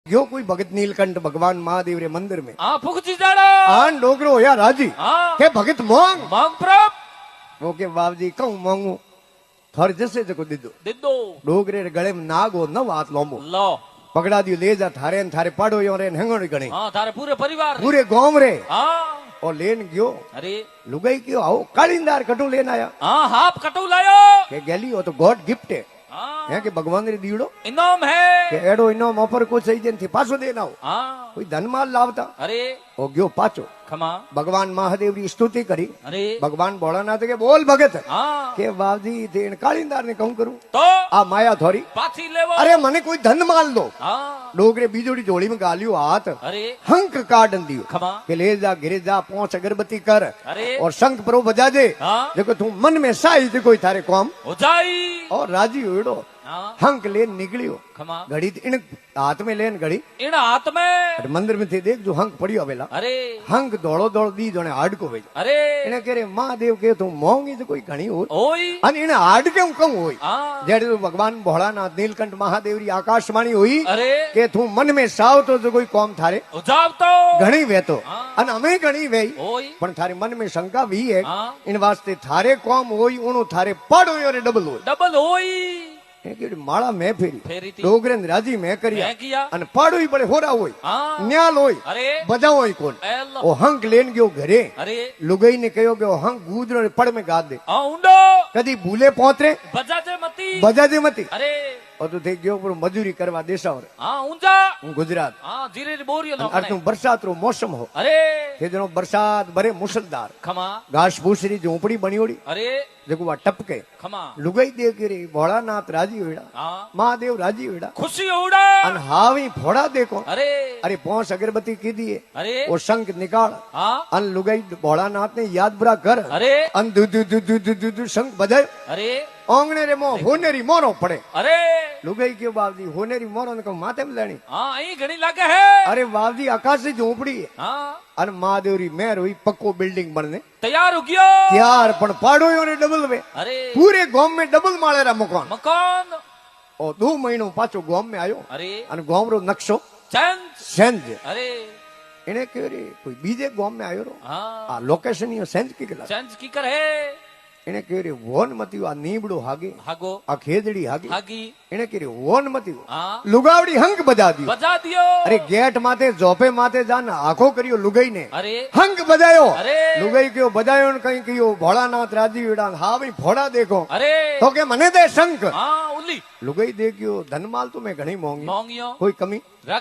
गयो कोई भगत नीलकंठ भगवान महादेव रे मंदिर में फुकची जाड़ा आन डोगरो होया राजी के भगत मांग मांग प्रभ वो के बाबजी कहूं मांगू थर जैसे जको दिदो दिदो डोगरे रे गले में नाग हो न हाथ लोमो लो पकड़ा दियो ले जा थारे न थारे पाड़ो यो रे हंगण गणी थारे पूरे परिवार पूरे गांव रे हाँ और लेन गयो अरे लुगाई क्यों आओ कालिंदार कटू लेन आया हाफ कटू लायो के गेली हो तो गॉड गिफ्ट है के भगवान रे दीड़ो इनाम है के एडो इनाम ऑफर को सही जन थी पाछो देना हो कोई धनमाल लावता अरे ओ गयो पाछो खमा भगवान महादेव री स्तुति करी अरे भगवान भोलानाथ के बोल भगत हाँ के बाबजी तेन कालिंदार ने कहूं करूं तो आ माया थोड़ी पाथी लेवो अरे मने कोई धन माल दो हाँ डोगरे बीजोड़ी झोली में गालियो हाथ अरे हंक काटन दियो खमा के ले जा गिरे जा 5 अगरबत्ती कर अरे और शंख प्रो बजा दे हाँ देखो तू मन में साई थी कोई थारे काम हो जाई और राजी होड़ो हाँ हंक लेन निकलियो खमा घड़ी इन हाथ में लेन घड़ी इन हाथ में अरे मंदिर में थी देख जो हंक पड़ियो अवेला अरे हंक दौड़ो दौड़ दी जोने हाडको भेज अरे इने करे महादेव के तू मोंगी तो कोई घणी हो ओई અને એને હાડ કેમ કહું હોય हाँ જ્યારે ભગવાન ભોળાનાથ નીલકંઠ મહાદેવરી આકાશવાણી હોઈ अरे કે તું મન में સાવ તો કોઈ કોમ થારે हो जाव तो ઘણી વેતો हाँ અને અમે ઘણી વેઈ ओई પણ થારે મન में શંકા વી હે हाँ इन वास्ते थारे કોમ હોઈ ઉણું થારે પાડો યો રે ડબલ હોય डबल होई એ કે માળા મે ફેરી फेरी थी ડોગરેન રાજી મે કર્યા मैं किया અને પાડો ઈ બળે હોરા હોય हाँ ન્યાલ હોય अरे બજાવ હોય કોણ एल ઓ હંક લેન ગયો ઘરે अरे લુગઈ ને કહ્યો કે ઓ હંક ગુજરો ને પડ में गा दे ऊंडो કદી ભૂલે પહોંચરે बजाते मती બજાજે મતી अरे और तो થઈ ગયો પણ મજૂરી કરવા દેશાવર हाँ ऊंजा હું ગુજરાત हाँ जीरे बोरियो नो અર્થું બરસાત રો મોસમ હો अरे કે જેનો બરસાત ભરે મુસલધાર खमा ઘાસ ભૂસરી ઝૂંપડી બણીઓડી अरे જેકો વા ટપકે खमा લુગાઈ દે કે રે ભોળાનાથ રાજી હોયડા हाँ મહાદેવ રાજી હોયડા खुशी उड़ा અને હાવી ફોડા દેખો अरे અરે 5 અગરબત્તી કીધી अरे ઓ શંખ નિકાળ हाँ અને લુગાઈ ભોળાનાથ ને યાદ બરા કર अरे અન દુ દુ દુ દુ દુ દુ શંખ બજાય अरे ઓંગણે રે મો હોનેરી મોરો પડે अरे લુગાઈ કયો બાવજી હોનેરી મોરો ને કહું માથે में લેણી हाँ यही घड़ी लागे है अरे बाबजी आकाश से झोपड़ी है हाँ અને મહાદેવરી મેર हुई पक्को बिल्डिंग बनने तैयार हो गया त्यार पण पाड़ोयो ने डबल वे अरे पूरे गांव में डबल माळेरा मकान मकान और 2 महीनो पाछो गांव में आयो अरे અને गांव रो नक्शो चंद सेंज अरे એને કે રે કોઈ બીજે ગાंव में आयो रो हाँ आ लोकेशन यो सेंज की गला चंद की कर है એને કે રે વોન મતી આ નીબડો હાગે हागो આ ખેદડી હાગે हागी એને કે રે વોन મતી हाँ લુગાવડી હંક બજા દિયો बजा दियो अरे गेट माथे जोपे माथे जान आंखो करियो लुगाई ने अरे हंक बजायो अरे लुगाई क्यों बजायो ने कहीं कियो भोलानाथ राजी विड़ा हाँ भाई फोड़ा देखो अरे तो के मने दे शंख हाँ उली लुगाई देखियो धनमाल तो मैं घणी मोंगी मोंगियो कोई कमी रख